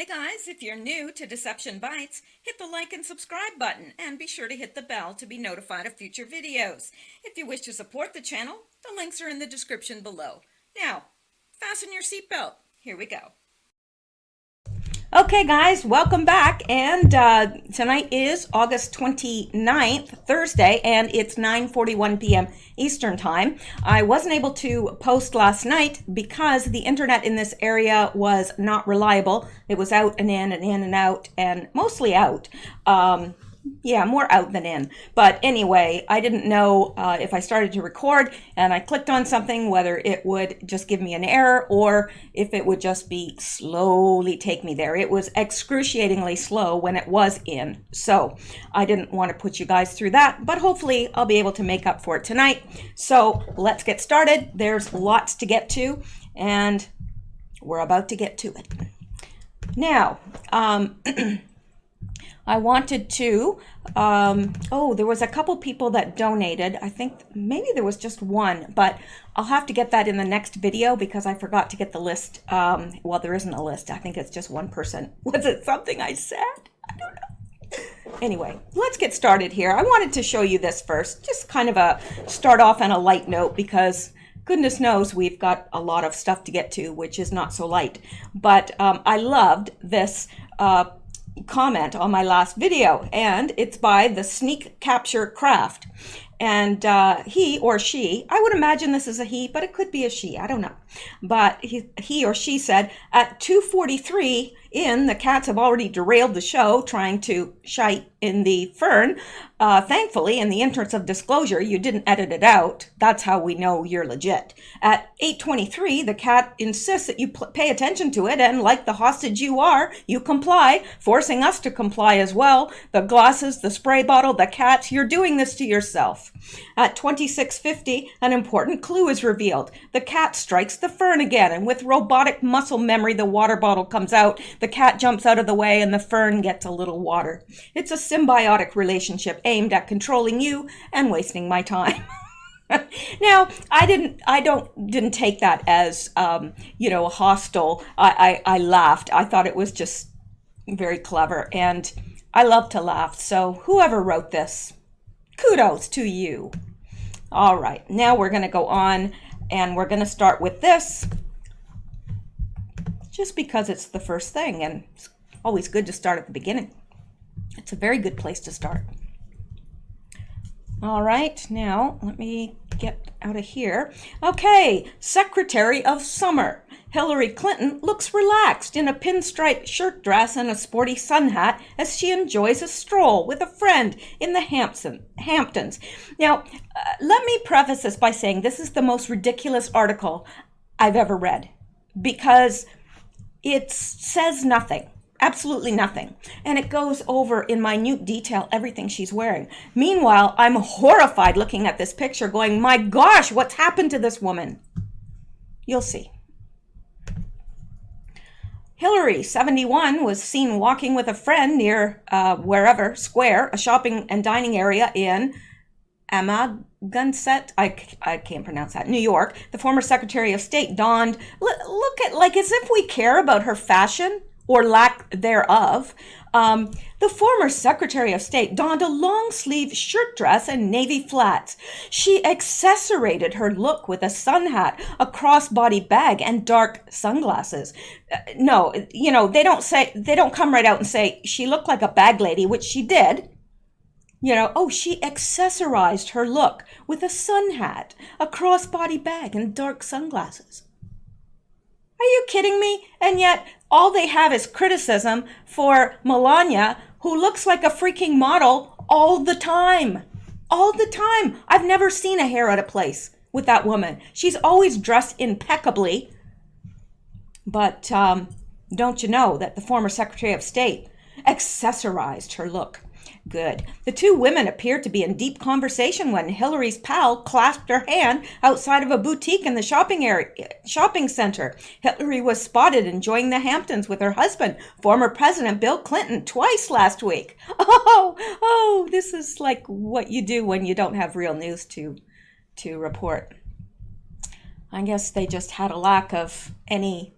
Hey guys, if you're new to Deception Bytes, hit the like and subscribe button and be sure to hit the bell to be notified of future videos. If you wish to support the channel, the links are in the description below. Now, fasten your seatbelt. Here we go. Okay guys, welcome back, and tonight is August 29th, Thursday, and it's 9:41 p.m. Eastern Time. I wasn't able to post last night because the internet in this area was not reliable. It was out and in and in and out, and mostly out. Yeah, more out than in. But anyway, I didn't know if I started to record and I clicked on something, whether it would just give me an error or if it would just be slowly take me there. It was excruciatingly slow when it was in. So I didn't want to put you guys through that, but hopefully I'll be able to make up for it tonight. So let's get started. There's lots to get to, and we're about to get to it. Now, I wanted to, there was a couple people that donated. I think maybe there was just one, but I'll have to get that in the next video because I forgot to get the list. Well, there isn't a list. I think it's just one person. Was it something I said? I don't know. Anyway, let's get started here. I wanted to show you this first, just kind of a start off on a light note because goodness knows we've got a lot of stuff to get to, which is not so light. But I loved this comment on my last video, and it's by the Sneak Capture Craft, and he or she, I would imagine this is a he, but it could be a she, I don't know, but he or she said at 2:43 in, the cats have already derailed the show trying to shite in the fern. Thankfully, in the interest of disclosure, you didn't edit it out. That's how we know you're legit. At 8:23, the cat insists that you pay attention to it, and like the hostage you are, you comply, forcing us to comply as well. The glasses, the spray bottle, the cats, you're doing this to yourself. At 26:50, an important clue is revealed. The cat strikes the fern again, and with robotic muscle memory, the water bottle comes out. The cat jumps out of the way, and the fern gets a little water. It's a symbiotic relationship aimed at controlling you and wasting my time. Now, I didn't take that as a hostile. I laughed. I thought it was just very clever, and I love to laugh. So whoever wrote this, kudos to you. All right, now we're going to go on, and we're going to start with this, just because it's the first thing, and it's always good to start at the beginning. It's a very good place to start. All right, now let me get out of here. Okay, Secretary of Summer. Hillary Clinton looks relaxed in a pinstripe shirt dress and a sporty sun hat as she enjoys a stroll with a friend in the Hamptons. Now, let me preface this by saying this is the most ridiculous article I've ever read because it says nothing. Absolutely nothing. And it goes over in minute detail everything she's wearing. Meanwhile, I'm horrified looking at this picture going, my gosh, what's happened to this woman? You'll see. Hillary, 71, was seen walking with a friend near wherever, Square, a shopping and dining area in Amagansett, I can't pronounce that, New York. The former Secretary of State donned, look at, like as if we care about her fashion or lack thereof. The former Secretary of State donned a long-sleeve shirt dress and navy flats. She accentuated her look with a sun hat, a crossbody bag, and dark sunglasses. No, they don't come right out and say she looked like a bag lady, which she did. She accessorized her look with a sun hat, a crossbody bag, and dark sunglasses. Are you kidding me? And yet, all they have is criticism for Melania, who looks like a freaking model all the time. All the time. I've never seen a hair out of place with that woman. She's always dressed impeccably. But don't you know that the former Secretary of State accessorized her look? Good. The two women appeared to be in deep conversation when Hillary's pal clasped her hand outside of a boutique in the shopping center. Hillary was spotted enjoying the Hamptons with her husband, former President Bill Clinton, twice last week. Oh, this is like what you do when you don't have real news to report. I guess they just had a lack of any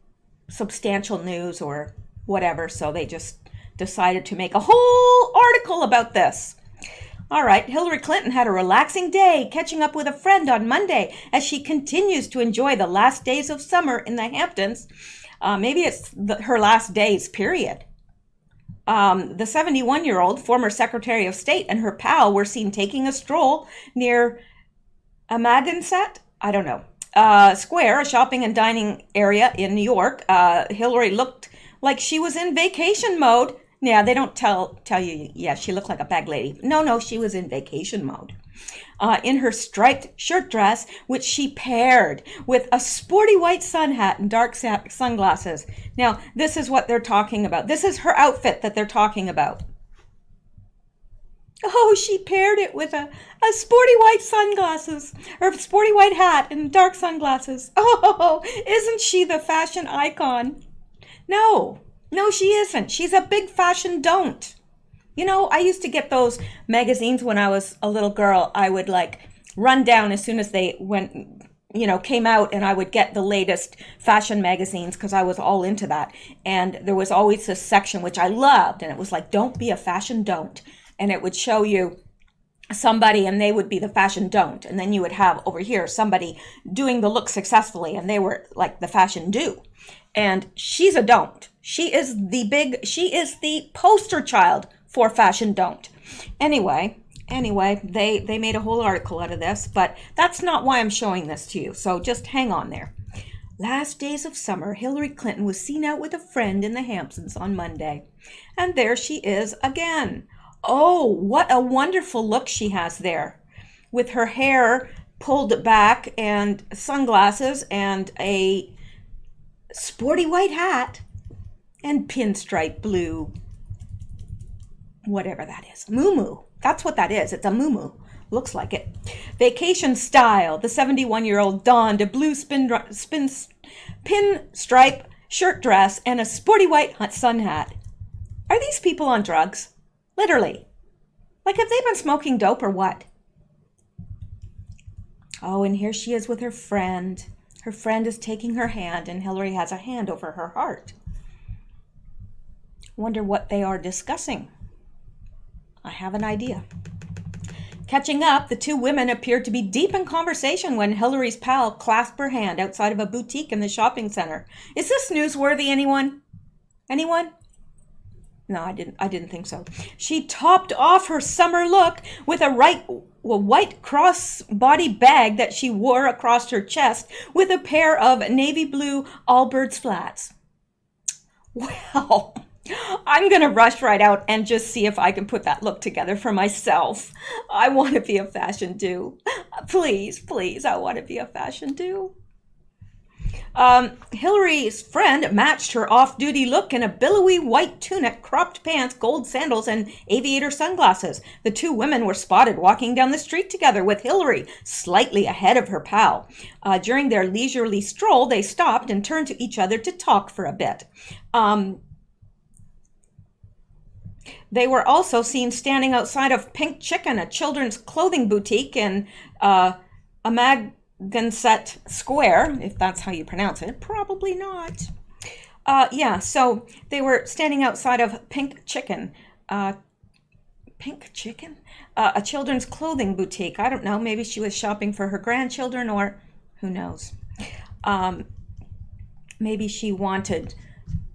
substantial news or whatever. So they just decided to make a whole article about this. All right, Hillary Clinton had a relaxing day, catching up with a friend on Monday as she continues to enjoy the last days of summer in the Hamptons. Maybe it's her last days, period. The 71-year-old former Secretary of State and her pal were seen taking a stroll near Amagansett, I don't know, Square, a shopping and dining area in New York. Hillary looked like she was in vacation mode. Yeah, they don't tell you, yeah, she looked like a bag lady. No, she was in vacation mode. In her striped shirt dress, which she paired with a sporty white sun hat and dark sunglasses. Now, this is what they're talking about. This is her outfit that they're talking about. Oh, she paired it with a sporty white sunglasses, or sporty white hat and dark sunglasses. Oh, isn't she the fashion icon? No, she isn't. She's a big fashion don't. You know, I used to get those magazines when I was a little girl. I would like run down as soon as they came out, and I would get the latest fashion magazines because I was all into that. And there was always this section which I loved, and it was like, don't be a fashion don't. And it would show you somebody and they would be the fashion don't. And then you would have over here somebody doing the look successfully and they were like the fashion do. And she's a don't. She is the poster child for fashion don't. Anyway, they made a whole article out of this, but that's not why I'm showing this to you. So just hang on there. Last days of summer, Hillary Clinton was seen out with a friend in the Hamptons on Monday. And there she is again. Oh, what a wonderful look she has there, with her hair pulled back and sunglasses and a sporty white hat and pinstripe blue, whatever that is, muumuu. That's what that is. It's a muumuu. Looks like it. Vacation style. The 71-year-old donned a blue pinstripe shirt dress and a sporty white sun hat. Are these people on drugs? Literally. Like, have they been smoking dope or what? Oh, and here she is with her friend. Her friend is taking her hand, and Hillary has a hand over her heart. Wonder what they are discussing. I have an idea. Catching up, the two women appeared to be deep in conversation when Hillary's pal clasped her hand outside of a boutique in the shopping center. Is this newsworthy, anyone? Anyone? No, I didn't think so. She topped off her summer look with a white crossbody bag that she wore across her chest with a pair of navy blue Allbirds flats. Well, I'm going to rush right out and just see if I can put that look together for myself. I want to be a fashion do. Please, I want to be a fashion do. Hillary's friend matched her off-duty look in a billowy white tunic, cropped pants, gold sandals, and aviator sunglasses. The two women were spotted walking down the street together, with Hillary slightly ahead of her pal. During their leisurely stroll, they stopped and turned to each other to talk for a bit. They were also seen standing outside of Pink Chicken, a children's clothing boutique in Amagansett Square, if that's how you pronounce it. Probably not. So they were standing outside of Pink Chicken. Pink Chicken? A children's clothing boutique. I don't know. Maybe she was shopping for her grandchildren, or who knows. Maybe she wanted,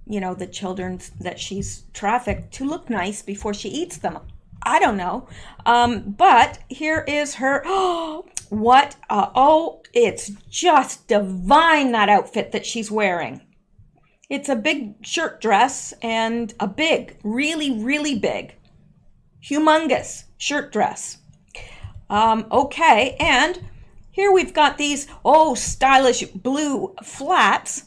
the children that she's trafficked to look nice before she eats them. I don't know. But here is her. It's just divine, that outfit that she's wearing. It's a big shirt dress and a big, really, really big, humongous shirt dress. Okay, and here we've got these, stylish blue flats.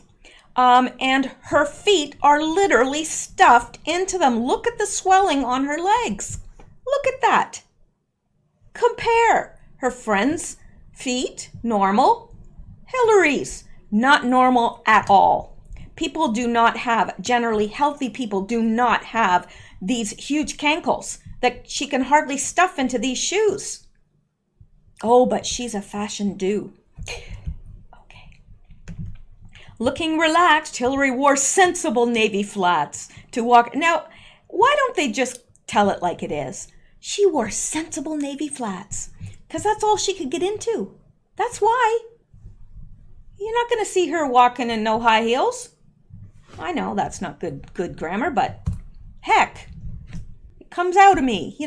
And her feet are literally stuffed into them. Look at the swelling on her legs. Look at that. Compare her friend's feet, normal. Hillary's, not normal at all. Generally healthy people do not have these huge cankles that she can hardly stuff into these shoes. Oh, but she's a fashion do. Looking relaxed, Hillary wore sensible navy flats to walk. Now, why don't they just tell it like it is? She wore sensible navy flats because that's all she could get into. That's why. You're not going to see her walking in no high heels. I know that's not good grammar, but heck, it comes out of me,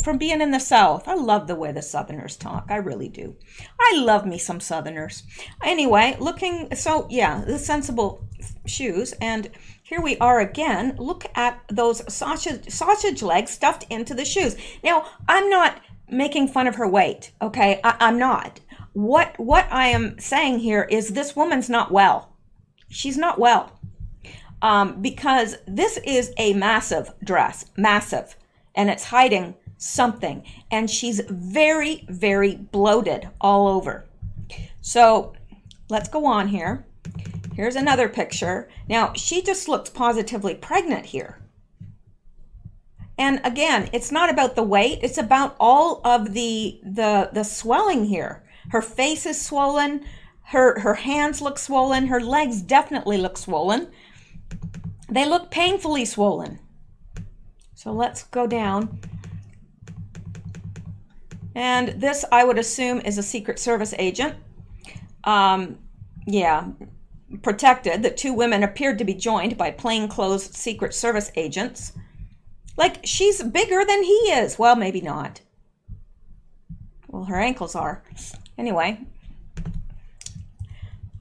from being in the South. I love the way the Southerners talk. I really do. I love me some Southerners. Anyway, the sensible shoes. And here we are again. Look at those sausage legs stuffed into the shoes. Now, I'm not making fun of her weight, okay? I'm not. What I am saying here is this woman's not well. She's not well. Because this is a massive dress, massive, and it's hiding something. And she's very, very bloated all over. So let's go on here. Here's another picture. Now, she just looks positively pregnant here. And again, it's not about the weight. It's about all of the swelling here. Her face is swollen. Her hands look swollen. Her legs definitely look swollen. They look painfully swollen. So let's go down. And this, I would assume, is a Secret Service agent. Protected. The two women appeared to be joined by plainclothes Secret Service agents. Like, she's bigger than he is. Well, maybe not. Well, her ankles are. Anyway.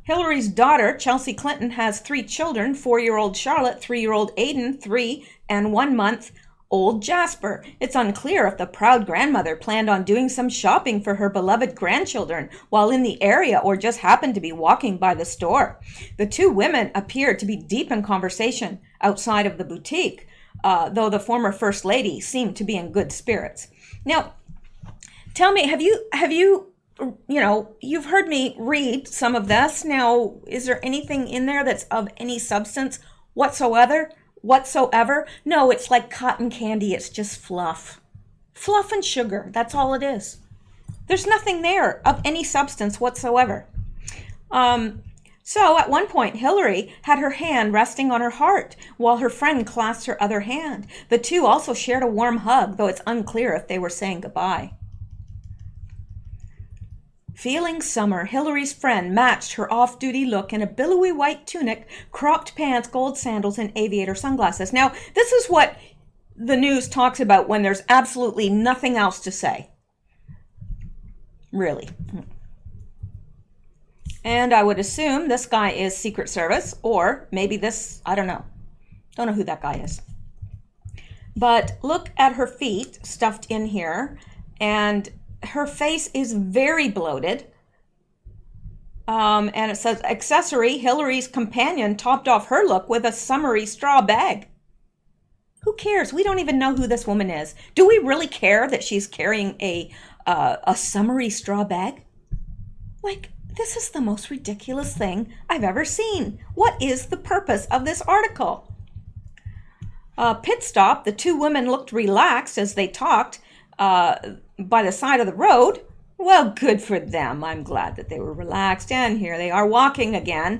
Hillary's daughter, Chelsea Clinton, has 3 children, 4-year-old Charlotte, 3-year-old Aiden, 3, and 1-month-old Jasper. It's unclear if the proud grandmother planned on doing some shopping for her beloved grandchildren while in the area or just happened to be walking by the store. The two women appeared to be deep in conversation outside of the boutique, though the former First Lady seemed to be in good spirits. Now, tell me, have you you've heard me read some of this. Now, is there anything in there that's of any substance whatsoever? No, it's like cotton candy. It's just fluff. Fluff and sugar. That's all it is. There's nothing there of any substance whatsoever. So at one point, Hillary had her hand resting on her heart while her friend clasped her other hand. The two also shared a warm hug, though it's unclear if they were saying goodbye. Feeling summer, Hillary's friend matched her off-duty look in a billowy white tunic, cropped pants, gold sandals, and aviator sunglasses. Now, this is what the news talks about when there's absolutely nothing else to say. Really. And I would assume this guy is Secret Service, or maybe this, I don't know. Don't know who that guy is. But look at her feet stuffed in here, and her face is very bloated. And it says, accessory, Hillary's companion topped off her look with a summery straw bag. Who cares? We don't even know who this woman is. Do we really care that she's carrying a summery straw bag? Like, this is the most ridiculous thing I've ever seen. What is the purpose of this article? Pit stop, the two women looked relaxed as they talked by the side of the road. Well, good for them. I'm glad that they were relaxed. And here they are walking again.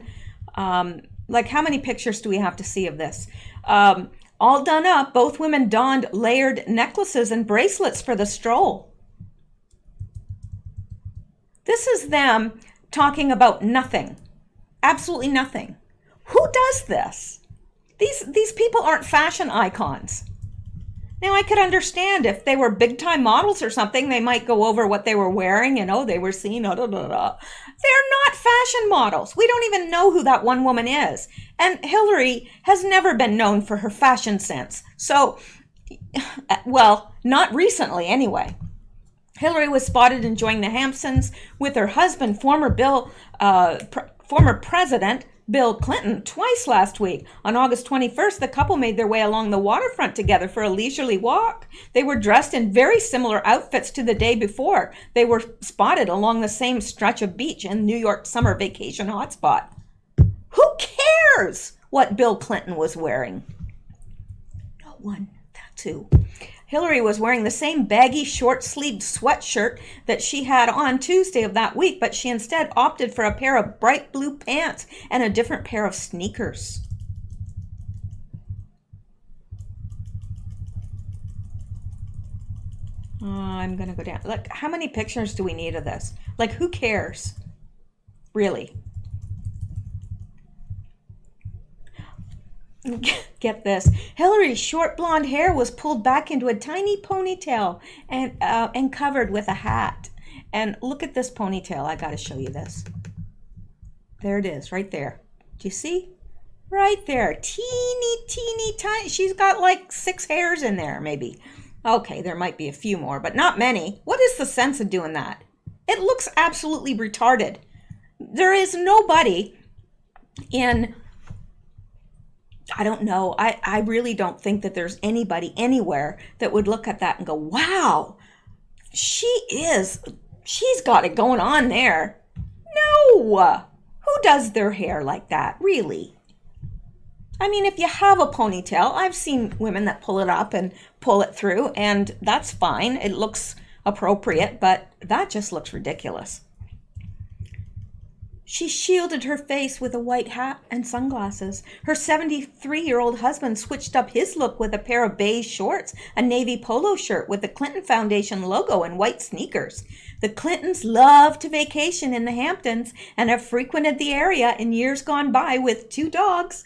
Like, how many pictures do we have to see of this? All done up, both women donned layered necklaces and bracelets for the stroll. This is them talking about nothing. Absolutely nothing. Who does this? These people aren't fashion icons. Now, I could understand if they were big-time models or something, they might go over what they were wearing and, they were seen, They're not fashion models. We don't even know who that one woman is. And Hillary has never been known for her fashion sense. So, well, not recently anyway. Hillary was spotted enjoying the Hamptons with her husband, former President Bill Clinton, twice last week. On August 21st, the couple made their way along the waterfront together for a leisurely walk. They were dressed in very similar outfits to the day before. They were spotted along the same stretch of beach in New York summer vacation hotspot. Who cares what Bill Clinton was wearing? No one. That's who. Hillary was wearing the same baggy short-sleeved sweatshirt that she had on Tuesday of that week, but she instead opted for a pair of bright blue pants and a different pair of sneakers. I'm gonna go down. Look, how many pictures do we need of this? Like, who cares? Really? Get this. Hillary's short blonde hair was pulled back into a tiny ponytail and covered with a hat. And look at this ponytail. I gotta show you this. There it is, right there. Do you see? Right there. Teeny, tiny. She's got like 6 hairs in there, maybe. Okay, there might be a few more, but not many. What is the sense of doing that? It looks absolutely retarded. There is nobody in, I don't know, I really don't think that there's anybody anywhere that would look at that and go, wow, she's got it going on there. No! Who does their hair like that, really? I mean, if you have a ponytail, I've seen women that pull it up and pull it through, and that's fine. It looks appropriate, but that just looks ridiculous. She shielded her face with a white hat and sunglasses. Her 73-year-old husband switched up his look with a pair of beige shorts, a navy polo shirt with the Clinton Foundation logo, and white sneakers. The Clintons love to vacation in the Hamptons and have frequented the area in years gone by with 2 dogs.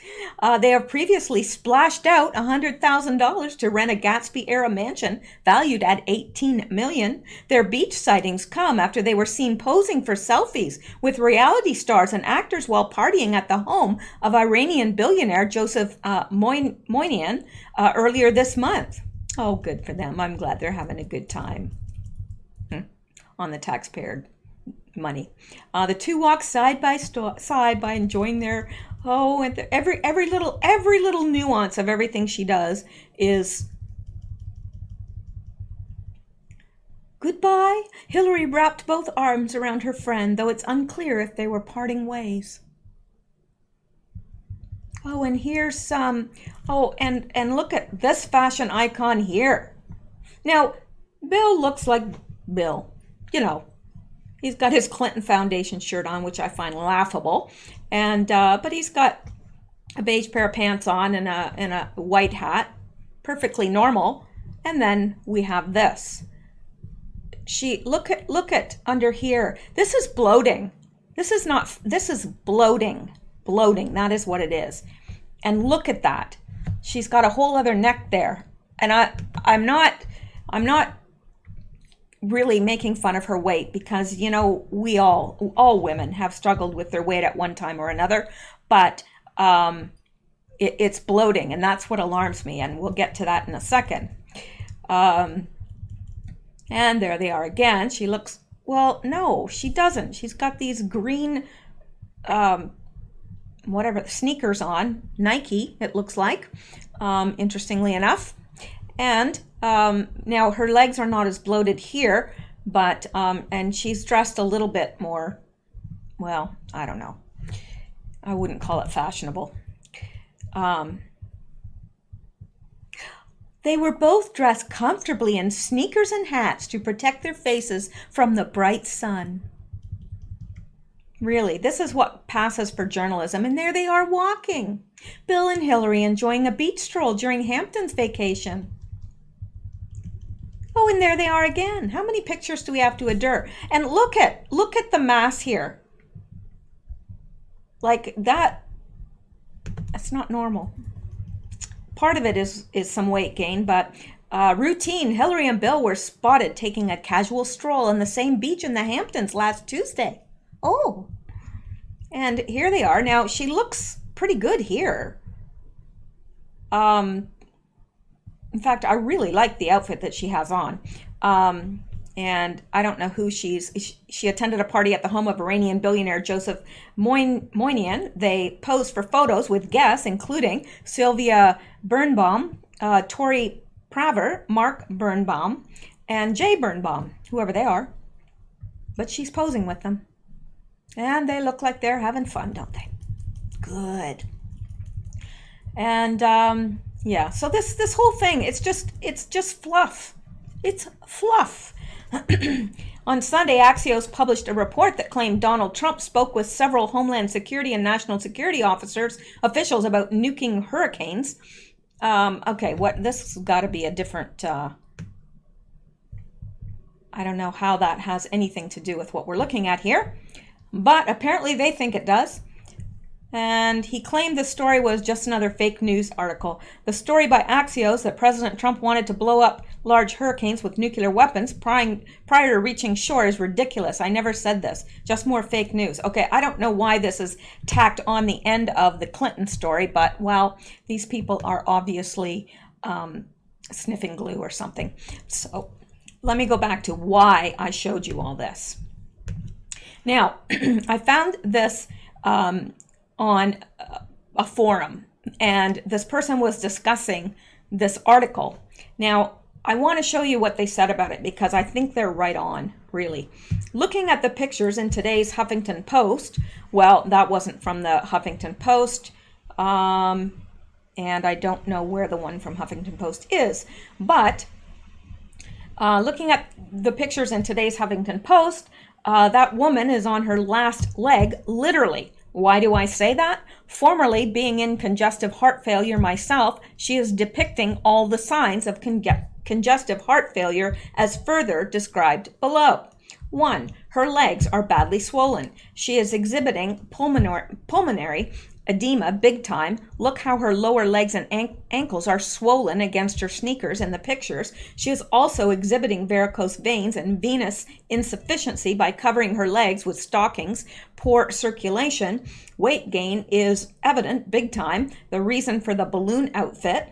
They have previously splashed out $100,000 to rent a Gatsby-era mansion valued at $18 million. Their beach sightings come after they were seen posing for selfies with reality stars and actors while partying at the home of Iranian billionaire Joseph Moinian earlier this month. Oh, good for them. I'm glad they're having a good time on the taxpayer money. The 2 walk side by side by enjoying their and every little nuance of everything she does is goodbye. Hillary wrapped both arms around her friend, though it's unclear if they were parting ways. Oh, and here's some, and look at this fashion icon here. Now, Bill looks like Bill. You know, he's got his Clinton Foundation shirt on, which I find laughable, and but he's got a beige pair of pants on and a white hat, perfectly normal. And then we have this. Look at under here. This is bloating. This is bloating. Bloating. That is what it is. And look at that. She's got a whole other neck there, and I'm not really making fun of her weight, because, you know, we all women have struggled with their weight at one time or another, but it's bloating, and that's what alarms me, and we'll get to that in a second. And there they are again. She looks, well, no, she doesn't. She's got these green whatever sneakers on, Nike, it looks like, interestingly enough. And now her legs are not as bloated here, but and she's dressed a little bit more, well, I don't know. I wouldn't call it fashionable. They were both dressed comfortably in sneakers and hats to protect their faces from the bright sun. Really, this is what passes for journalism, and there they are walking. Bill and Hillary enjoying a beach stroll during Hampton's vacation. Oh, and there they are again. How many pictures do we have to endure? And look at the mass here. Like that, that's not normal. Part of it is some weight gain, but routine. Hillary and Bill were spotted taking a casual stroll on the same beach in the Hamptons last Tuesday. Oh, and here they are. Now, she looks pretty good here. In fact, I really like the outfit that she has on. And I don't know who she attended a party at the home of Iranian billionaire Joseph Moinian. They posed for photos with guests, including Sylvia Birnbaum, Tori Praver, Mark Birnbaum, and Jay Birnbaum, whoever they are. But she's posing with them. And they look like they're having fun, don't they? Good. And Yeah, so this whole thing, it's just fluff. It's fluff. On Sunday, Axios published a report that claimed Donald Trump spoke with several Homeland Security and National Security officials about nuking hurricanes. Okay, this has got to be a different, I don't know how that has anything to do with what we're looking at here, but apparently they think it does. And he claimed the story was just another fake news article. The story by Axios that President Trump wanted to blow up large hurricanes with nuclear weapons prior to reaching shore is ridiculous. I never said this. Just more fake news. Okay, I don't know why this is tacked on the end of the Clinton story, but, well, these people are obviously sniffing glue or something. So let me go back to why I showed you all this. Now, I found this on a forum, and this person was discussing this article. Now, I want to show you what they said about it because I think they're right on, really. Looking at the pictures in today's Huffington Post, well, that wasn't from the Huffington Post, and I don't know where the one from Huffington Post is, but looking at the pictures in today's Huffington Post, that woman is on her last leg, literally. Why do I say that? Formerly being in congestive heart failure myself, she is depicting all the signs of congestive heart failure as further described below. 1. Her legs are badly swollen. She is exhibiting pulmonary edema big time. Look how her lower legs and ankles are swollen against her sneakers in the pictures. She is also exhibiting varicose veins and venous insufficiency by covering her legs with stockings. Poor circulation. Weight gain is evident big time. The reason for the balloon outfit.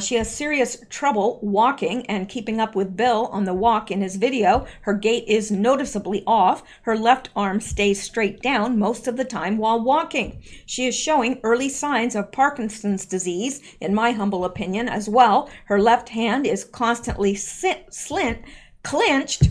She has serious trouble walking and keeping up with Bill on the walk in his video. Her gait is noticeably off. Her left arm stays straight down most of the time while walking. She is showing early signs of Parkinson's disease, in my humble opinion, as well. Her left hand is constantly clenched,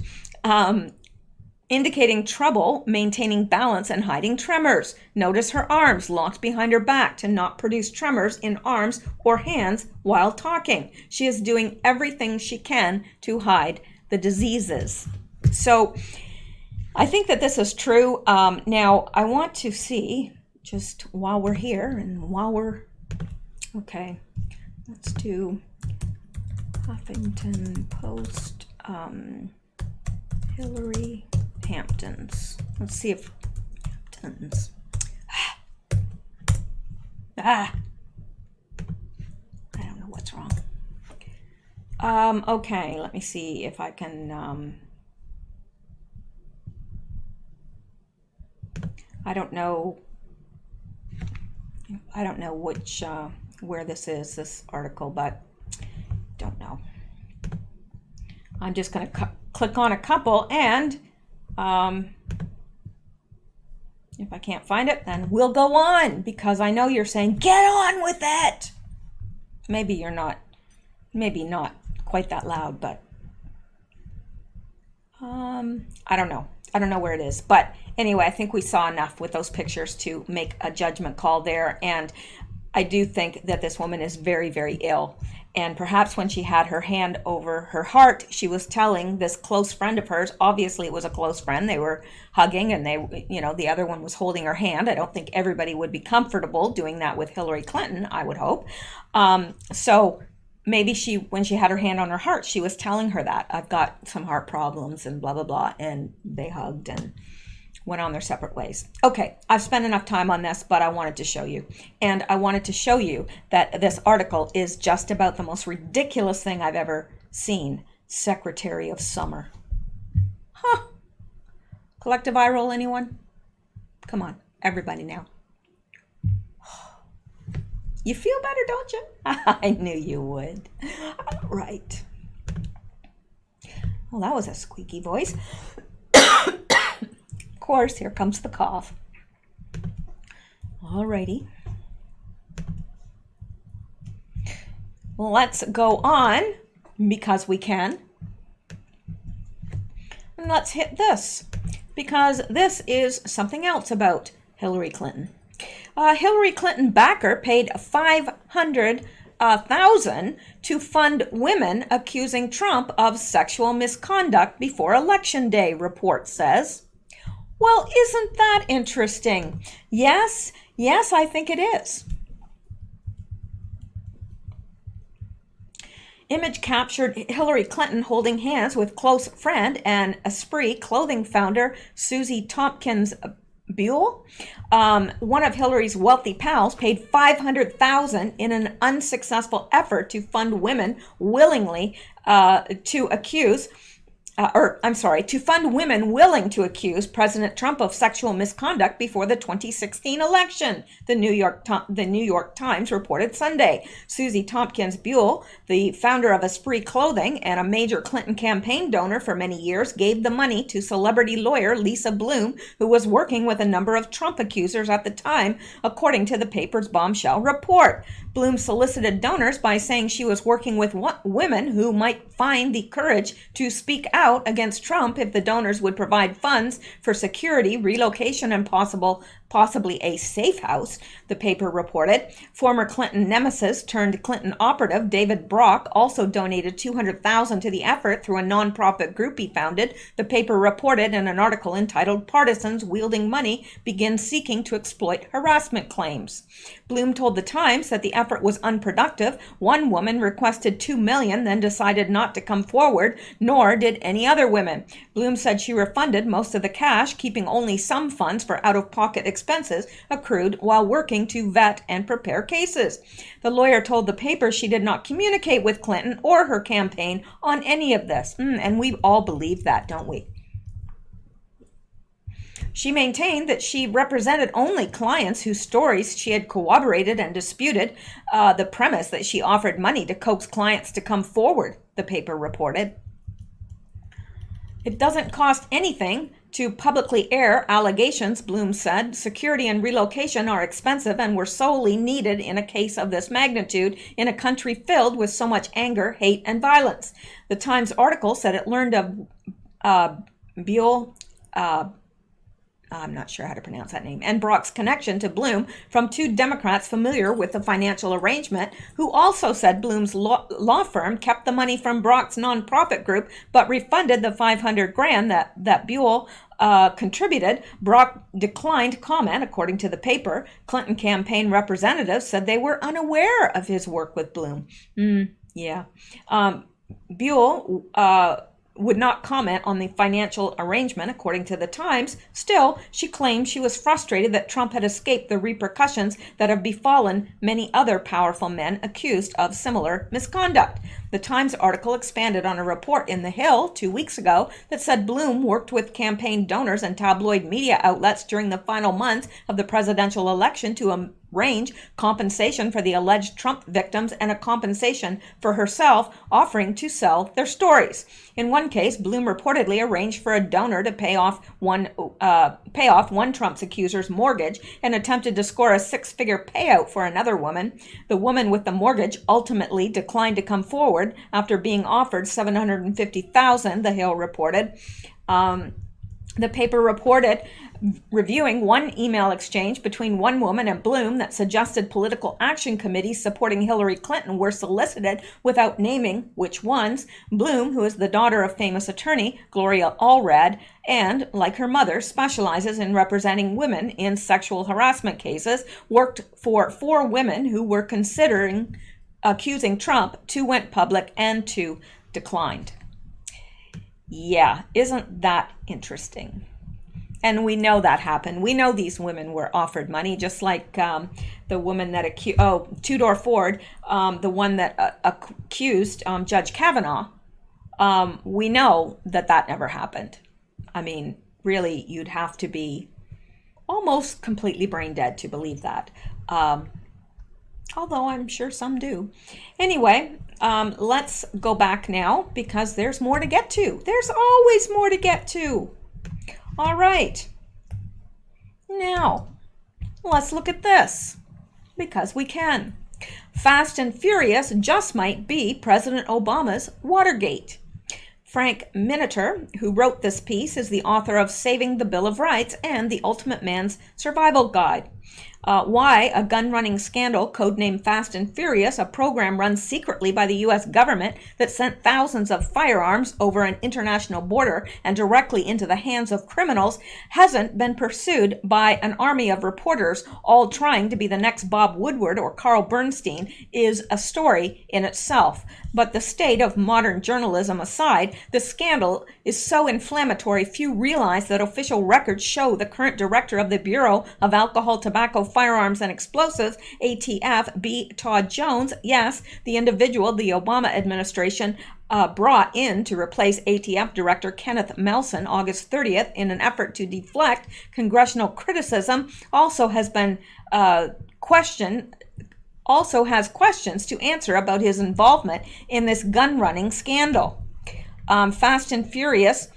indicating trouble maintaining balance and hiding tremors. Notice her arms locked behind her back to not produce tremors in arms or hands while talking. She is doing everything she can to hide the diseases. So I think that this is true. Now, I want to see, just while we're here and while we're, okay, let's do Huffington Post, Hillary Hamptons. Let's see if Hamptons. I don't know what's wrong. Okay, let me see if I can. I don't know which where this is, this article, but don't know. I'm just going to click on a couple, and if I can't find it, then we'll go on, because I know you're saying, get on with it. Maybe you're not, maybe not quite that loud, but I don't know. I don't know where it is. But anyway, I think we saw enough with those pictures to make a judgment call there. And I do think that this woman is very, very ill. And perhaps when she had her hand over her heart, she was telling this close friend of hers, obviously it was a close friend, they were hugging, and they, you know, the other one was holding her hand. I don't think everybody would be comfortable doing that with Hillary Clinton, I would hope. So maybe she, when she had her hand on her heart, she was telling her that I've got some heart problems and blah, blah, blah. And they hugged and went on their separate ways. Okay, I've spent enough time on this, but I wanted to show you. And I wanted to show you that this article is just about the most ridiculous thing I've ever seen. Secretary of Summer. Huh. Collective eye roll, anyone? Come on, everybody now. You feel better, don't you? I knew you would. All right. Well, that was a squeaky voice. Of course, here comes the cough. All righty. Let's go on, because we can. And let's hit this, because this is something else about Hillary Clinton. Hillary Clinton backer paid $500 $200,000 to fund women accusing Trump of sexual misconduct before Election Day, report says. Well, isn't that interesting? Yes, I think it is. Image captured Hillary Clinton holding hands with close friend and Esprit clothing founder Susie Tompkins Buell. One of Hillary's wealthy pals paid $500,000 in an unsuccessful effort to fund women willingly to fund women willing to accuse President Trump of sexual misconduct before the 2016 election, the New York Times reported Sunday. Susie Tompkins Buell, the founder of Esprit Clothing and a major Clinton campaign donor for many years, gave the money to celebrity lawyer Lisa Bloom, who was working with a number of Trump accusers at the time, according to the paper's bombshell report. Bloom solicited donors by saying she was working with women who might find the courage to speak out against Trump if the donors would provide funds for security, relocation, and possibly a safe house, the paper reported. Former Clinton nemesis turned Clinton operative David Brock also donated $200,000 to the effort through a nonprofit group he founded, the paper reported in an article entitled "Partisans Wielding Money Begin Seeking to Exploit Harassment Claims." Bloom told the Times that the effort was unproductive. One woman requested $2 million, then decided not to come forward, nor did any other women. Bloom said she refunded most of the cash, keeping only some funds for out-of-pocket expenses accrued while working to vet and prepare cases. The lawyer told the paper she did not communicate with Clinton or her campaign on any of this. And we all believe that, don't we? She maintained that she represented only clients whose stories she had corroborated and disputed the premise that she offered money to coax clients to come forward, the paper reported. It doesn't cost anything to publicly air allegations, Bloom said. Security and relocation are expensive and were solely needed in a case of this magnitude in a country filled with so much anger, hate, and violence. The Times article said it learned of Buell, I'm not sure how to pronounce that name, and Brock's connection to Bloom from two Democrats familiar with the financial arrangement, who also said Bloom's law firm kept the money from Brock's nonprofit group, but refunded the $500,000 that Buell contributed. Brock declined comment, according to the paper. Clinton campaign representatives said they were unaware of his work with Bloom. Buell would not comment on the financial arrangement, according to the Times. Still, she claimed she was frustrated that Trump had escaped the repercussions that have befallen many other powerful men accused of similar misconduct. The Times article expanded on a report in The Hill 2 weeks ago that said Bloom worked with campaign donors and tabloid media outlets during the final months of the presidential election to arrange compensation for the alleged Trump victims and a compensation for herself, offering to sell their stories. In one case, Bloom reportedly arranged for a donor to pay off one Trump's accuser's mortgage and attempted to score a six-figure payout for another woman. The woman with the mortgage ultimately declined to come forward after being offered $750,000, The Hill reported. The paper reported reviewing one email exchange between one woman and Bloom that suggested political action committees supporting Hillary Clinton were solicited without naming which ones. Bloom, who is the daughter of famous attorney Gloria Allred and, like her mother, specializes in representing women in sexual harassment cases, worked for 4 women who were considering accusing Trump. 2 went public and 2 declined. Yeah, isn't that interesting? And we know that happened. We know these women were offered money, just like the woman that accused, Tudor Ford, the one that accused Judge Kavanaugh. We know that never happened. I mean, really, you'd have to be almost completely brain dead to believe that. Although I'm sure some do. Anyway, let's go back now because there's more to get to. There's always more to get to. All right. Now, let's look at this because we can. Fast and Furious just might be President Obama's Watergate. Frank Miniter, who wrote this piece, is the author of Saving the Bill of Rights and The Ultimate Man's Survival Guide. Why a gun-running scandal, codenamed Fast and Furious, a program run secretly by the U.S. government that sent thousands of firearms over an international border and directly into the hands of criminals, hasn't been pursued by an army of reporters all trying to be the next Bob Woodward or Carl Bernstein, is a story in itself. But the state of modern journalism aside, the scandal is so inflammatory few realize that official records show the current director of the Bureau of Alcohol, Tobacco, Firearms, and Explosives, ATF, B. Todd Jones, yes, the individual the Obama administration brought in to replace ATF Director Kenneth Melson August 30th in an effort to deflect congressional criticism, also has questions to answer about his involvement in this gun-running scandal. Fast and Furious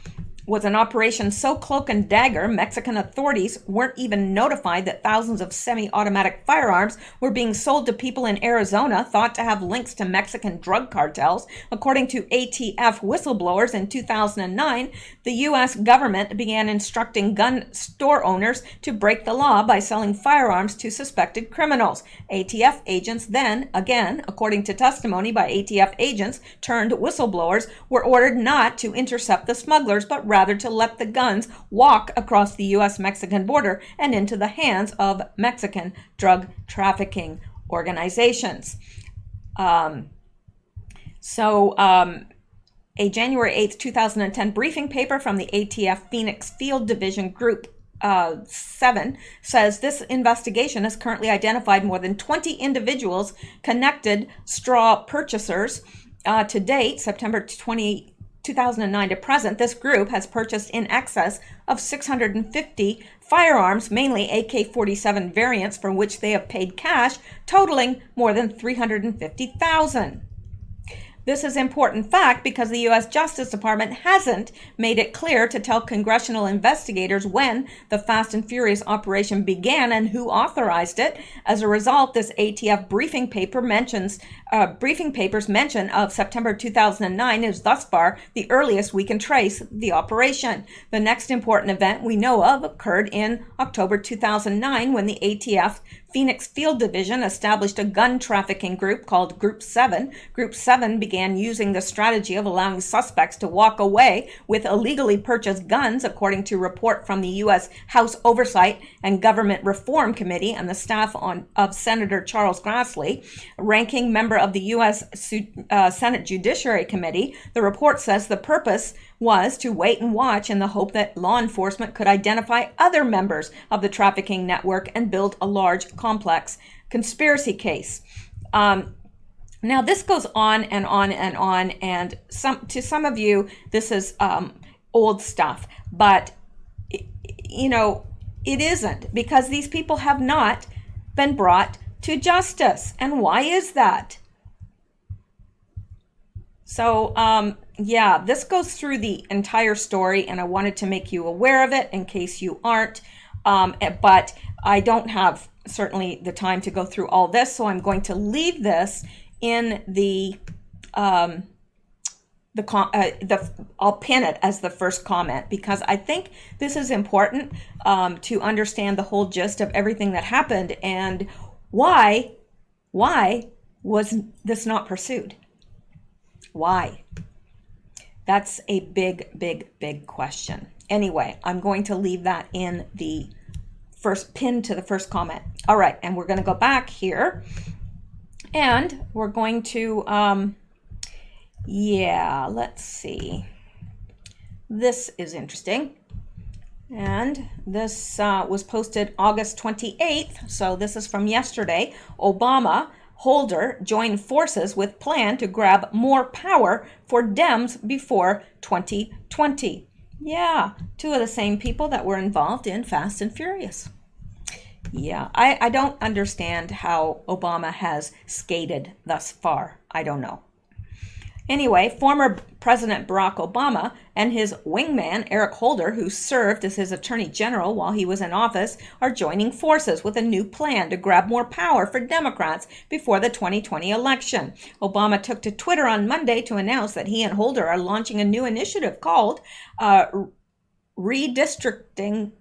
was an operation so cloak and dagger, Mexican authorities weren't even notified that thousands of semi-automatic firearms were being sold to people in Arizona thought to have links to Mexican drug cartels. According to ATF whistleblowers in 2009, the U.S. government began instructing gun store owners to break the law by selling firearms to suspected criminals. ATF agents then, again, according to testimony by ATF agents turned whistleblowers, were ordered not to intercept the smugglers, but rather to let the guns walk across the U.S.-Mexican border and into the hands of Mexican drug trafficking organizations. A January 8th, 2010 briefing paper from the ATF Phoenix Field Division Group 7 says this investigation has currently identified more than 20 individuals connected straw purchasers. To date, September 2009 to present, this group has purchased in excess of 650 firearms, mainly AK-47 variants, for which they have paid cash, totaling more than $350,000. This is an important fact because the U.S. Justice Department hasn't made it clear to tell congressional investigators when the Fast and Furious operation began and who authorized it. As a result, this ATF briefing paper's mention of September 2009 is thus far the earliest we can trace the operation. The next important event we know of occurred in October 2009 when the ATF Phoenix Field Division established a gun trafficking group called Group 7. Group 7 began using the strategy of allowing suspects to walk away with illegally purchased guns, according to a report from the U.S. House Oversight and Government Reform Committee and the staff of Senator Charles Grassley, ranking member of the U.S. Senate Judiciary Committee. The report says the purpose was to wait and watch in the hope that law enforcement could identify other members of the trafficking network and build a large, complex conspiracy case. Now, this goes on and on and on, and to some of you, this is old stuff, but it isn't, because these people have not been brought to justice. And why is that? So, yeah, this goes through the entire story, and I wanted to make you aware of it in case you aren't. But I don't have certainly the time to go through all this, so I'm going to leave this in I'll pin it as the first comment, because I think this is important to understand the whole gist of everything that happened and why was this not pursued? Why? That's a big, big, big question. Anyway, I'm going to leave that in the first pin to the first comment. All right, and we're going to go back here, and we're going to, let's see. This is interesting. And this was posted August 28th, so this is from yesterday. Obama Holder joined forces with plan to grab more power for Dems before 2020. Yeah, two of the same people that were involved in Fast and Furious. Yeah, I don't understand how Obama has skated thus far. I don't know. Anyway, former President Barack Obama and his wingman, Eric Holder, who served as his attorney general while he was in office, are joining forces with a new plan to grab more power for Democrats before the 2020 election. Obama took to Twitter on Monday to announce that he and Holder are launching a new initiative called redistricting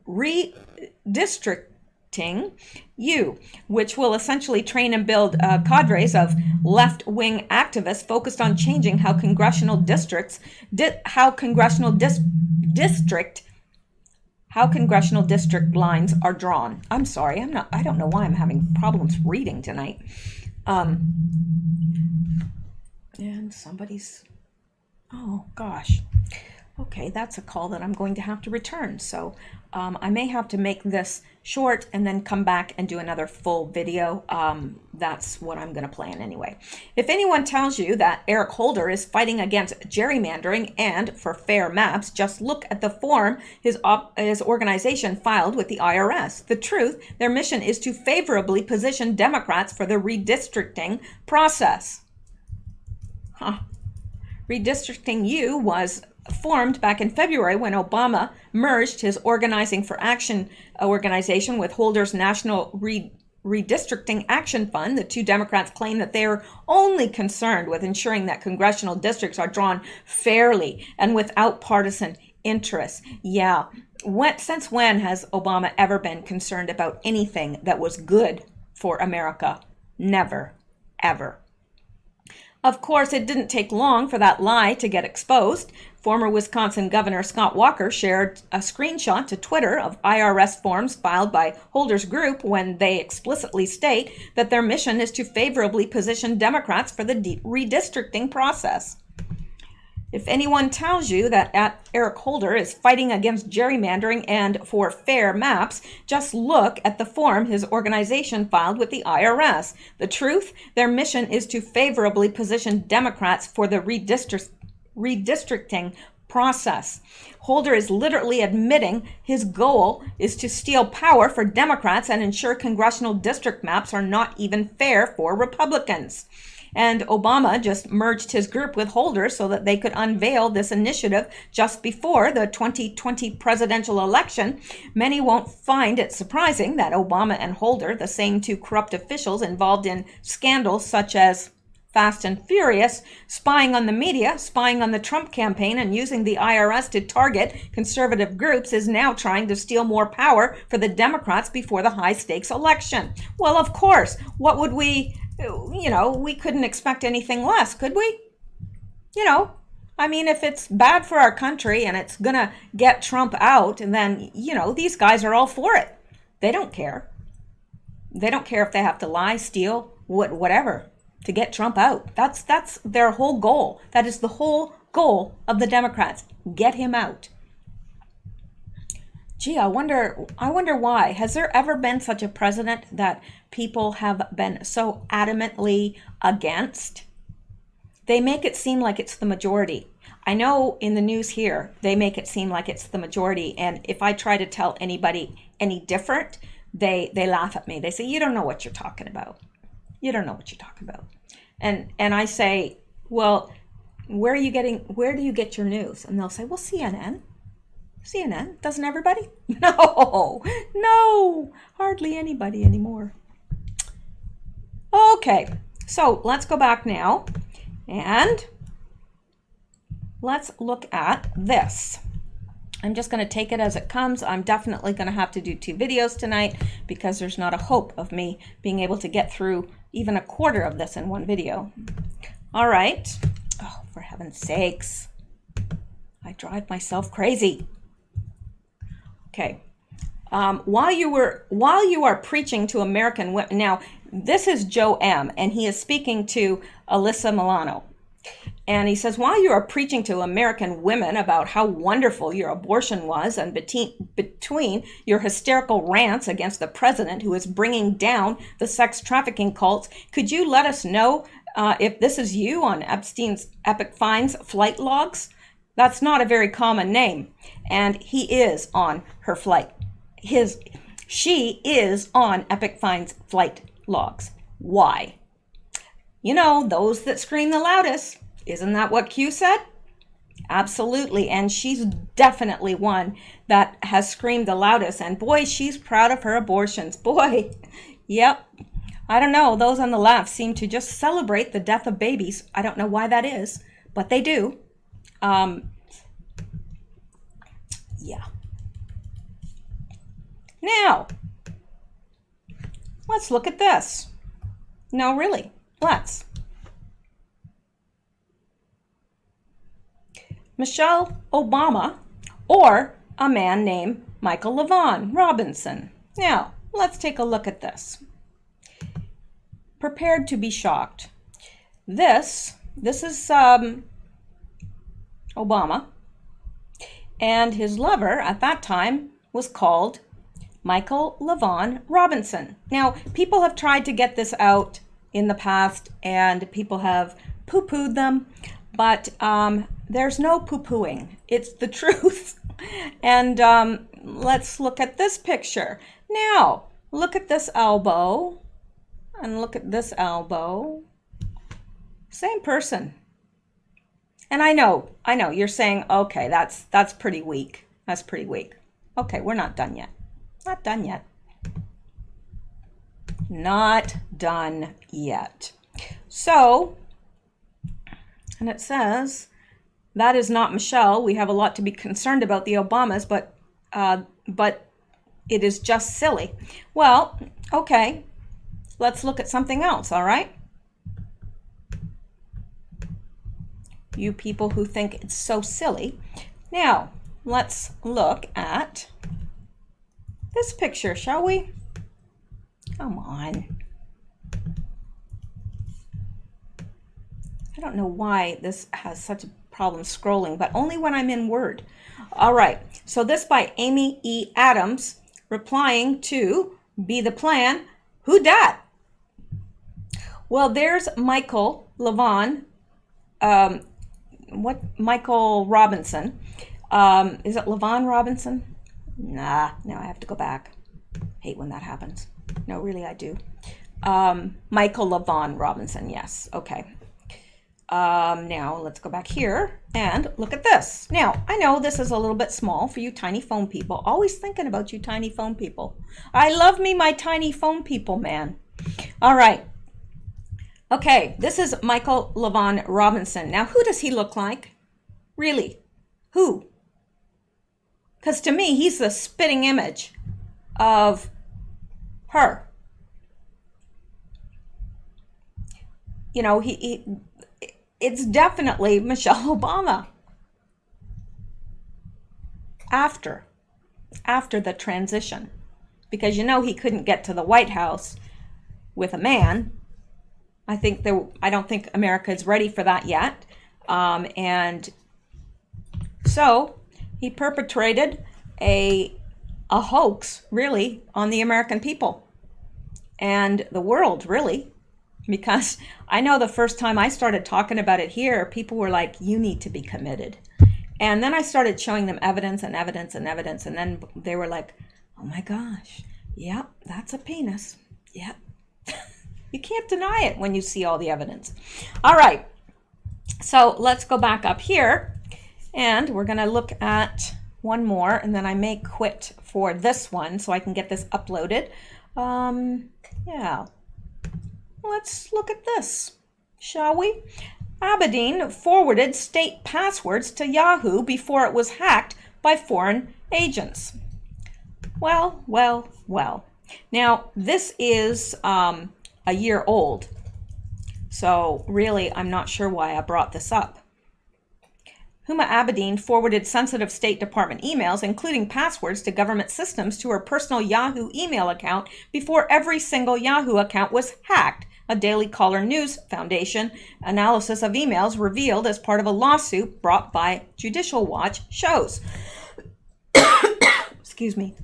You, which will essentially train and build cadres of left-wing activists focused on changing how congressional district lines are drawn. I'm sorry, I don't know why I'm having problems reading tonight. And somebody's, oh gosh. Okay, that's a call that I'm going to have to return. So I may have to make this short and then come back and do another full video. That's what I'm going to plan anyway. If anyone tells you that Eric Holder is fighting against gerrymandering and for fair maps, just look at the form his organization filed with the IRS. The truth, their mission is to favorably position Democrats for the redistricting process. Redistricting U was formed back in February when Obama merged his Organizing for Action organization with Holder's National Redistricting Action Fund. The two Democrats claim that they are only concerned with ensuring that congressional districts are drawn fairly and without partisan interests. Yeah, since when has Obama ever been concerned about anything that was good for America? Never, ever. Of course, it didn't take long for that lie to get exposed. Former Wisconsin Governor Scott Walker shared a screenshot to Twitter of IRS forms filed by Holder's group when they explicitly state that their mission is to favorably position Democrats for the redistricting process. If anyone tells you that Eric Holder is fighting against gerrymandering and for fair maps, just look at the form his organization filed with the IRS. The truth, their mission is to favorably position Democrats for the redistricting process. Holder is literally admitting his goal is to steal power for Democrats and ensure congressional district maps are not even fair for Republicans. And Obama just merged his group with Holder so that they could unveil this initiative just before the 2020 presidential election. Many won't find it surprising that Obama and Holder, the same two corrupt officials involved in scandals such as Fast and Furious, spying on the media, spying on the Trump campaign, and using the IRS to target conservative groups, is now trying to steal more power for the Democrats before the high-stakes election. Well, of course, what would we couldn't expect anything less, could we? If it's bad for our country and it's going to get Trump out, and then, these guys are all for it. They don't care. They don't care if they have to lie, steal, whatever, to get Trump out. That's their whole goal. That is the whole goal of the Democrats. Get him out. Gee, I wonder why. Has there ever been such a president that people have been so adamantly against? They make it seem like it's the majority. I know in the news here, they make it seem like it's the majority. And if I try to tell anybody any different, they laugh at me. They say, you don't know what you're talking about. You don't know what you're talking about. And I say, well, where do you get your news? And they'll say, well, CNN. CNN, doesn't everybody? No, hardly anybody anymore. Okay, so let's go back now and let's look at this. I'm just going to take it as it comes. I'm definitely going to have to do 2 videos tonight because there's not a hope of me being able to get through even a quarter of this in one video. All right. Oh, for heaven's sakes. I drive myself crazy. Okay. While you are preaching to American women, now this is Joe M, and he is speaking to Alyssa Milano. And he says, while you are preaching to American women about how wonderful your abortion was, and between your hysterical rants against the president who is bringing down the sex trafficking cults, could you let us know if this is you on Epstein's Epic Finds flight logs? That's not a very common name. And he is on her flight. She is on Epic Finds flight logs. Why? Those that scream the loudest. Isn't that what Q said? Absolutely. And she's definitely one that has screamed the loudest. And boy, she's proud of her abortions. Boy, yep. I don't know. Those on the left seem to just celebrate the death of babies. I don't know why that is, but they do. Yeah. Now, let's look at this. No, really, let's. Michelle Obama or a man named Michael LaVaughn Robinson. Now, let's take a look at this. Prepared to be shocked. This is Obama, and his lover at that time was called Michael LaVaughn Robinson. Now, people have tried to get this out in the past, and people have poo-pooed them, but there's no poo-pooing. It's the truth. And let's look at this picture. Now, look at this elbow, and look at this elbow. Same person. And I know, you're saying, okay, that's pretty weak. That's pretty weak. Okay, we're not done yet. Not done yet. Not done yet. So, and it says, that is not Michelle. We have a lot to be concerned about the Obamas, but it is just silly. Well, okay, let's look at something else, all right? You people who think it's so silly. Now, let's look at this picture, shall we? Come on. I don't know why this has such a problem scrolling, but only when I'm in Word. All right, so this by Amy E. Adams, replying to Be the Plan, who dat? Well, there's Michael LaVaughn, Michael Robinson. Is it LaVaughn Robinson? Nah, now I have to go back. Hate when that happens. No, really, I do. Michael LaVaughn Robinson, yes, okay. Now let's go back here and look at this. Now, I know this is a little bit small for you tiny phone people. Always thinking about you tiny phone people. I love me my tiny phone people, man. All right. Okay, this is Michael LaVaughn Robinson. Now, who does he look like? Really? Who? Because to me, he's the spitting image of her. You know, it's definitely Michelle Obama. After the transition. Because you know he couldn't get to the White House with a man. I don't think America is ready for that yet. And so he perpetrated a hoax, really, on the American people and the world, really. Because I know the first time I started talking about it here, people were like, you need to be committed. And then I started showing them evidence and evidence and evidence. And then they were like, oh my gosh, yep, that's a penis. Yep. You can't deny it when you see all the evidence. All right. So let's go back up here. And we're going to look at one more. And then I may quit for this one so I can get this uploaded. Yeah. Let's look at this, shall we? Aberdeen forwarded state passwords to Yahoo before it was hacked by foreign agents. Well. Now, this is a year old. So really, I'm not sure why I brought this up. Huma Abedin forwarded sensitive State Department emails, including passwords to government systems, to her personal Yahoo email account before every single Yahoo account was hacked, a Daily Caller News Foundation analysis of emails revealed as part of a lawsuit brought by Judicial Watch shows. Excuse me.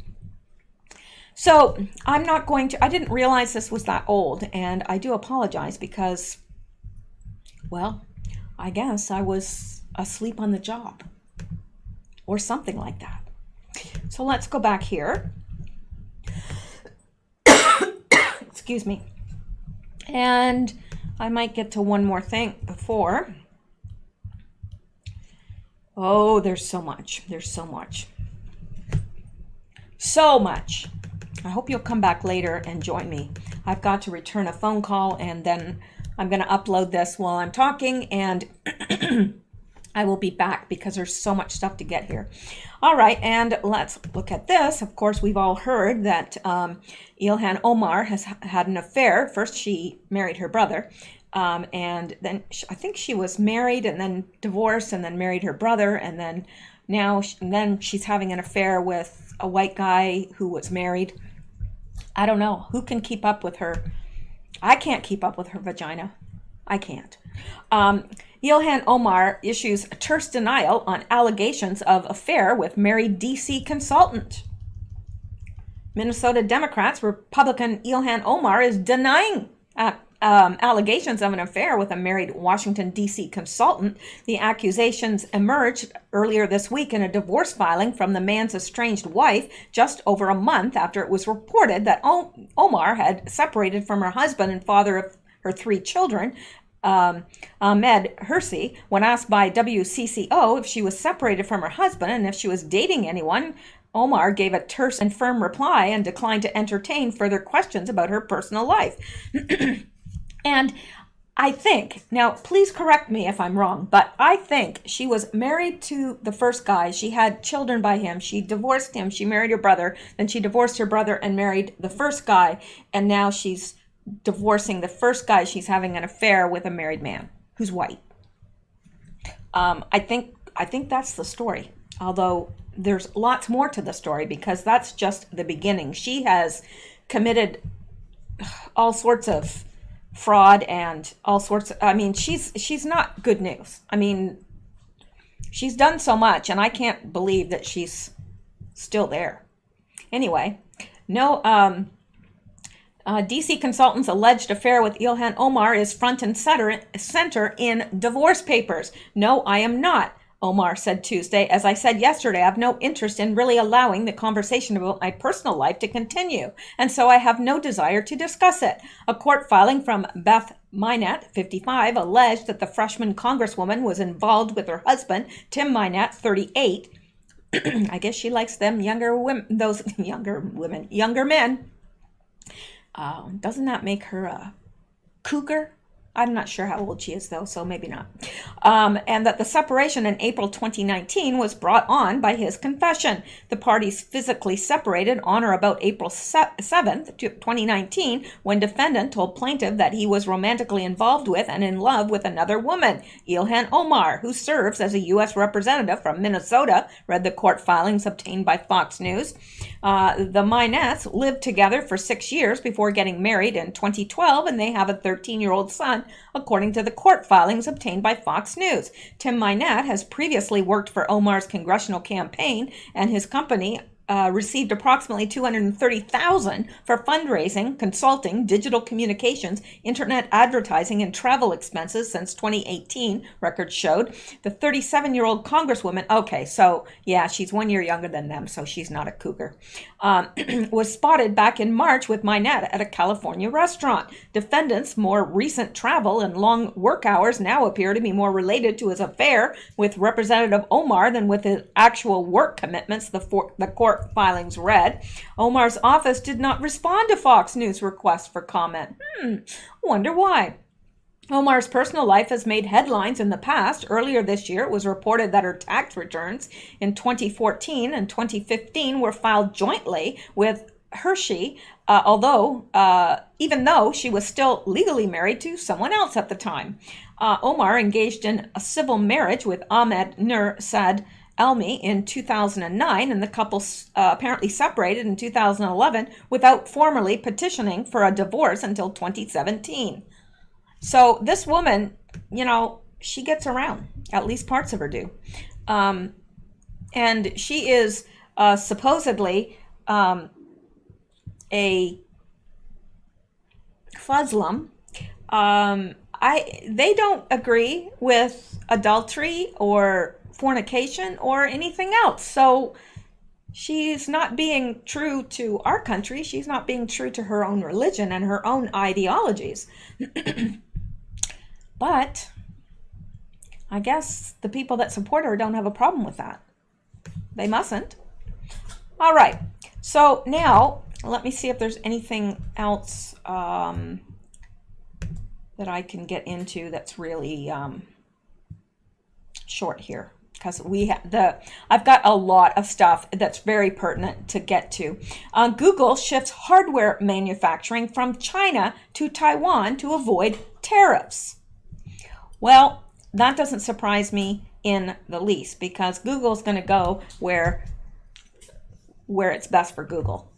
So I'm not going to, I didn't realize this was that old, and I do apologize because, well, I guess I was asleep on the job or something like that. So let's go back here. Excuse me. And I might get to one more thing before. Oh, there's so much. There's so much. So much. I hope you'll come back later and join me. I've got to return a phone call, and then I'm going to upload this while I'm talking, and I will be back because there's so much stuff to get here. All right, and let's look at this. Of course, we've all heard that Ilhan Omar has had an affair. First, she married her brother, and then I think she was married and then divorced and then married her brother, and then then she's having an affair with a white guy who was married. I don't know. Who can keep up with her? I can't keep up with her vagina. I can't. Ilhan Omar issues a terse denial on allegations of affair with married D.C. consultant. Minnesota Democrats Republican Ilhan Omar is denying allegations of an affair with a married Washington, D.C. consultant. The accusations emerged earlier this week in a divorce filing from the man's estranged wife just over a month after it was reported that Omar had separated from her husband and father of her 3 children, Ahmed Hersey. When asked by WCCO if she was separated from her husband and if she was dating anyone, Omar gave a terse and firm reply and declined to entertain further questions about her personal life. And I think, now please correct me if I'm wrong, but I think she was married to the first guy. She had children by him. She divorced him. She married her brother. Then she divorced her brother and married the first guy. And now she's divorcing the first guy. She's having an affair with a married man who's white. I think that's the story. Although there's lots more to the story because that's just the beginning. She has committed all sorts of fraud and all sorts of, I mean, she's not good news. I mean, she's done so much and I can't believe that she's still there. Anyway, no, DC consultant's alleged affair with Ilhan Omar is front and center in divorce papers. No, I am not, Omar said Tuesday. As I said yesterday, I have no interest in really allowing the conversation about my personal life to continue, and so I have no desire to discuss it. A court filing from Beth Minette, 55, alleged that the freshman congresswoman was involved with her husband, Tim Minette, 38. I guess she likes them younger women, those younger men. Doesn't that make her a cougar? I'm not sure how old she is, though, so maybe not. And that the separation in April 2019 was brought on by his confession. The parties physically separated on or about April 7th, 2019, when defendant told plaintiff that he was romantically involved with and in love with another woman, Ilhan Omar, who serves as a U.S. representative from Minnesota, read the court filings obtained by Fox News. The Minettes lived together for 6 years before getting married in 2012, and they have a 13-year-old son, according to the court filings obtained by Fox News. Tim Minette has previously worked for Omar's congressional campaign, and his company received approximately $230,000 for fundraising, consulting, digital communications, internet advertising, and travel expenses since 2018, records showed. The 37-year-old congresswoman, okay, so yeah, she's 1 year younger than them, so she's not a cougar, was spotted back in March with Minette at a California restaurant. Defendant's more recent travel and long work hours now appear to be more related to his affair with Representative Omar than with his actual work commitments, the court filings read. Omar's office did not respond to Fox News' request for comment. Wonder why. Omar's personal life has made headlines in the past. Earlier this year, it was reported that her tax returns in 2014 and 2015 were filed jointly with Hershey, even though she was still legally married to someone else at the time. Omar engaged in a civil marriage with Ahmed Nur Saad Elmi in 2009, and the couple apparently separated in 2011 without formally petitioning for a divorce until 2017. So this woman, you know, she gets around. At least parts of her do. And she is supposedly a Muslim. They don't agree with adultery or fornication or anything else. So she's not being true to our country. She's not being true to her own religion and her own ideologies. But I guess the people that support her don't have a problem with that. They mustn't. All right. So now let me see if there's anything else that I can get into that's really short here because I've got a lot of stuff that's very pertinent to get to. Google shifts hardware manufacturing from China to Taiwan to avoid tariffs. Well, that doesn't surprise me in the least because Google's going to go where it's best for Google.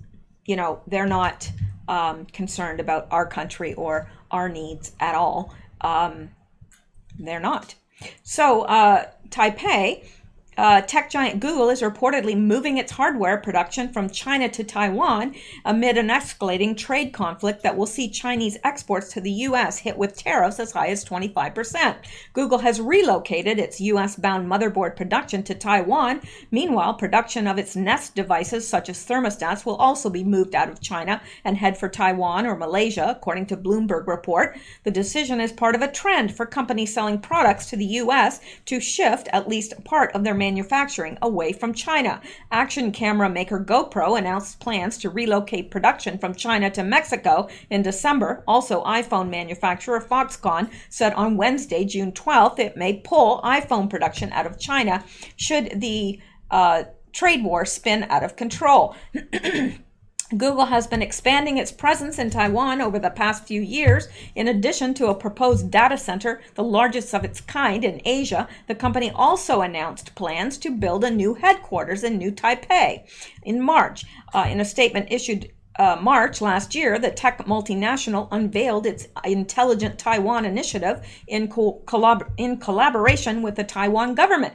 You know, they're not concerned about our country or our needs at all. They're not. So Taipei, tech giant Google is reportedly moving its hardware production from China to Taiwan amid an escalating trade conflict that will see Chinese exports to the U.S. hit with tariffs as high as 25%. Google has relocated its U.S.-bound motherboard production to Taiwan. Meanwhile, production of its Nest devices, such as thermostats, will also be moved out of China and head for Taiwan or Malaysia, according to Bloomberg report. The decision is part of a trend for companies selling products to the U.S. to shift at least part of their manufacturing away from China. Action camera maker GoPro announced plans to relocate production from China to Mexico in December. Also, iPhone manufacturer Foxconn said on Wednesday, June 12th, it may pull iPhone production out of China should the trade war spin out of control. Google has been expanding its presence in Taiwan over the past few years. In addition to a proposed data center, the largest of its kind in Asia, the company also announced plans to build a new headquarters in New Taipei in March. In a statement issued March last year, the tech multinational unveiled its Intelligent Taiwan initiative in collaboration with the Taiwan government.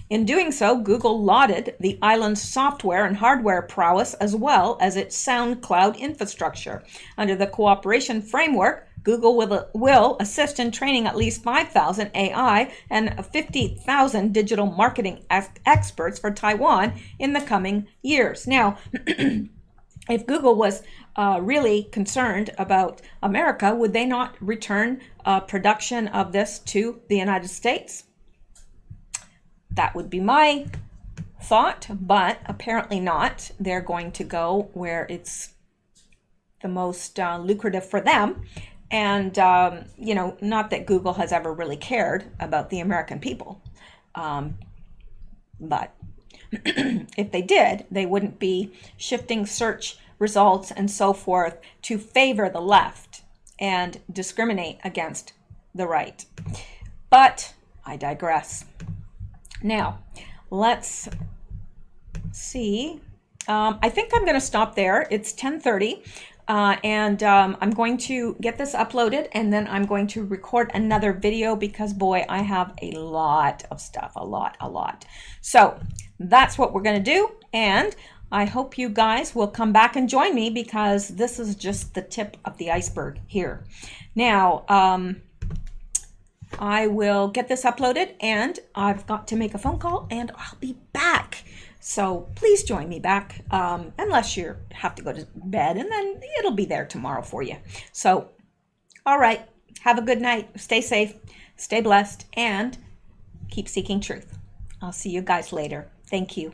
In doing so, Google lauded the island's software and hardware prowess as well as its sound cloud infrastructure. Under the cooperation framework, Google will assist in training at least 5,000 AI and 50,000 digital marketing experts for Taiwan in the coming years. Now, if Google was really concerned about America, would they not return production of this to the United States? That would be my thought, but apparently not. They're going to go where it's the most lucrative for them. And, you know, not that Google has ever really cared about the American people. But if they did, they wouldn't be shifting search results and so forth to favor the left and discriminate against the right. But I digress. Now, let's see. I think I'm going to stop there. It's 10:30. And I'm going to get this uploaded and then I'm going to record another video because, boy, I have a lot of stuff, a lot. So that's what we're going to do. And I hope you guys will come back and join me because this is just the tip of the iceberg here. Now, I will get this uploaded and I've got to make a phone call and I'll be back. So please join me back, unless you have to go to bed, and then it'll be there tomorrow for you. So, all right, have a good night. Stay safe, stay blessed, and keep seeking truth. I'll see you guys later. Thank you.